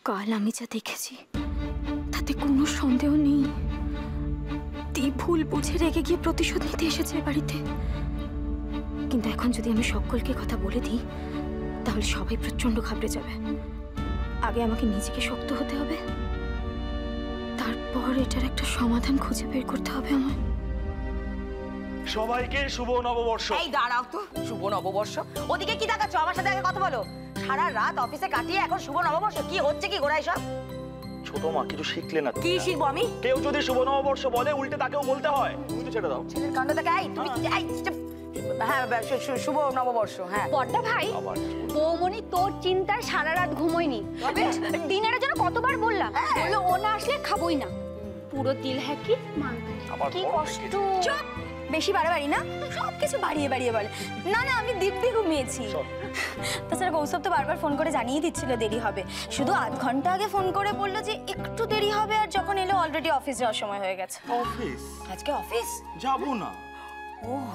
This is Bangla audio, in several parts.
কাল আমি যা দেখেছি তাতে কোনো সন্দেহ নেই, দীপ ভুল বুঝে রেগে গিয়ে প্রতিশোধ নিতে এসেছে বাড়িতে। কিন্তু এখন যদি আমি সকলকে কথা বলে দিই তাহলে সবাই প্রচন্ড ঘাবড়ে যাবে। আগে আমাকে নিজেকে শক্ত হতে হবে, তারপর এটার একটা সমাধান খুঁজে বের করতে হবে আমার। সবাইকে শুভ নববর্ষ। এই দাঁড়াও তো, শুভ নববর্ষ? ওদিকে কি দেখাচ্ছ? আমার সাথে আগে কথা বলো। সারা রাত অফিসে কাটিয়ে এখন শুভ নববর্ষ? কি হচ্ছে কি গোড়ায় সব? ছোট মা কিছু শিখলে না? কি শিখবো আমি? কেউ যদি শুভ নববর্ষ বলে উল্টে তাকেও বলতে হয়। তুমি তো ছেড়ে দাও ছেলের কাণ্ড দেখে। এই তুমি হ্যাঁ শুভ নববর্ষ। হ্যাঁ বড়দা ভাই, বৌমনি তোর চিন্তায় সারা রাত ঘুমোয়নি। দিনের জন্য কতবার বললাম, বললো ও না আসলে খাবোই না। পুরো দিল হ্যাঁ কি কি কষ্ট। চুপ, বেশি বাড়াবাড়ি না, সবকিছু বাড়িয়ে বাড়িয়ে বলে। না না, আমি দিব্যি ঘুমিয়েছি। তাছাড়া কৌশব তো বারবার ফোন করে জানিয়ে দিচ্ছিল দেরি হবে, শুধু আধ ঘন্টা আগে ফোন করে বললো যে একটু দেরি হবে, আর যখন এলো অলরেডি অফিস যাওয়ার সময় হয়ে গেছে। অফিস? আজকে অফিস যাবো না।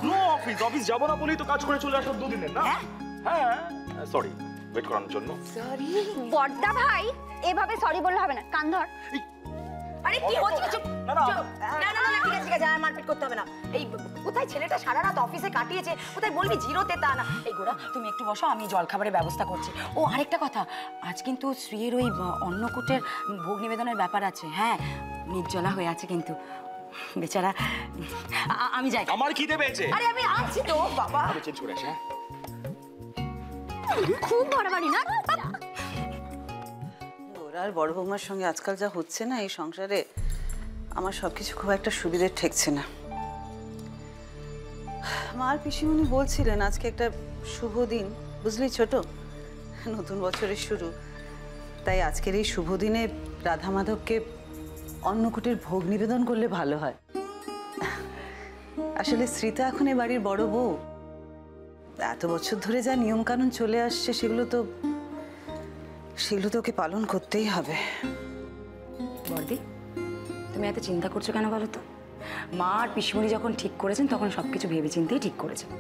নো অফিস, অফিস যাবো না বলেই তো কাজ করে চলে আসার দুদিনের না। হ্যাঁ সরি ওয়েট করানোর জন্য। সরি বড়দা ভাই, এভাবে সরি বললে হবে না, কান ধর। আরে কি হচ্ছে? না না না না না, ঠিক আছে ঠিক আছে, আর মারপিট করতে হবে না। এই কোথায় ছেলেটা সারা রাত অফিসে কাটিয়েছে, কোথায় বলবি জিরোতে তা না। এই গোড়া তুমি একটু বসো, আমি জলখাবারের ব্যবস্থা করছি। ও আরেকটা কথা, আজ কিন্তু শ্রীয়ের ওই অন্নকূটের ভোগ নিবেদনের ব্যাপার আছে। হ্যাঁ নির্জলা হয়ে আছে কিন্তু বেচারা। আমি যাই। আমার খিদে পেয়েছে। আরে আমি আছি তো বাবা। আমি চেঞ্জ করে আসি। খুব বাড়াবাড়ি না। ওরা আর বড় বৌমার সঙ্গে আজকাল যা হচ্ছে না এই সংসারে, আমার সবকিছু খুব একটা সুবিধে ঠেকছে না। মা আর পিসিমণি বলছিলেন আজকে একটা শুভ দিন, বুঝলি ছোট, নতুন বছরের শুরু, তাই আজকের এই শুভ দিনে রাধা মাধবকে অন্নকূটের ভোগ নিবেদন করলে ভালো হয়। আসলে শ্রীতা এখন এ বাড়ির বড় বউ, এত বছর ধরে যা নিয়ম কানুন চলে আসছে সেগুলো তো ওকে পালন করতেই হবে। বর্দি, তুমি এত চিন্তা করছো কেন বলো তো? মা আর পিসমণি যখন ঠিক করেছেন তখন সবকিছু ভেবে চিন্তেই ঠিক করেছেন।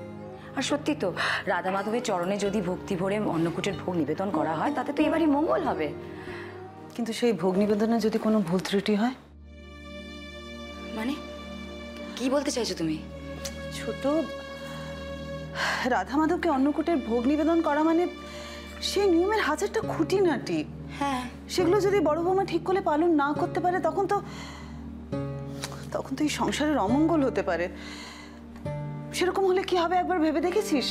আর সত্যি তো, রাধা মাধবের চরণে যদি ভক্তি ভরে অন্নকূটের ভোগ নিবেদন করা হয় তাতে তো এবারই মঙ্গল হবে। কিন্তু সেই ভোগ নিবেদনে যদি কোনো ভুল ত্রুটি হয়? মানে কি বলতে চাইছো তুমি? ছোট, রাধা মাধবকে অন্নকূটের ভোগ নিবেদন করা মানে সেই নিয়মের হাজারটা খুঁটিনাটি। হ্যাঁ, সেগুলো যদি বড় বৌমা ঠিক করে পালন না করতে পারে তখন তো এই সংসারের অমঙ্গল হতে পারে। সেরকম হলে কি হবে একবার ভেবে দেখেছিস?